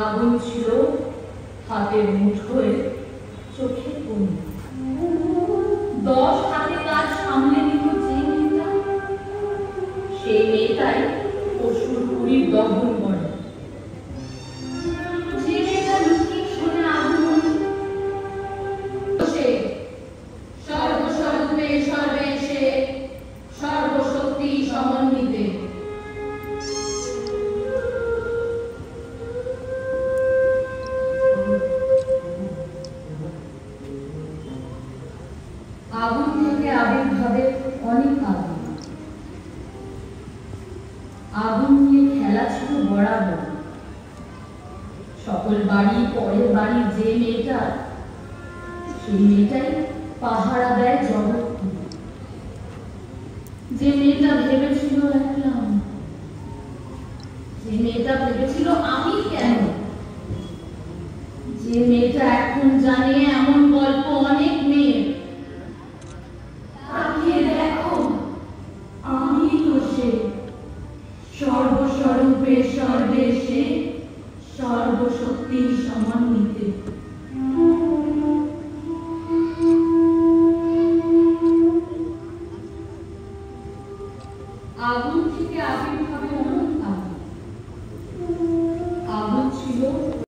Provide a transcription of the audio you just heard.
আগুন ছিল হাতের মুঠোয়, চোখে কোন 10 হাতে কাজ সামলে নিত যে মেয়েটা, সেই মেয়েটাই অসুর পুরীর দহন করে। যে মেয়েটা লুকিয়ে শোনে আগুন, সে সর্বস্বরূপে সর্বেশে সর্বশক্তি সমন্বিতে। আগুন থেকে আবির্ভাবের অনেক আগে আগুন নিয়ে খেলা ছিল বরাবর। সকল বাড়ি পরের বাড়ি যে মেয়েটা, সেই মেয়েটাই পাহারা দেয় জগৎ। যে মেয়েটা ভেবেছিল একলাম, যে মেয়েটা ভেবেছিল আমি কেন, যে মেয়েটা এখন জানে এমন গল্প অনেক মেয়ে। সর্বস্বরূপে সর্বেশে সর্বশক্তি সমন্বিতে।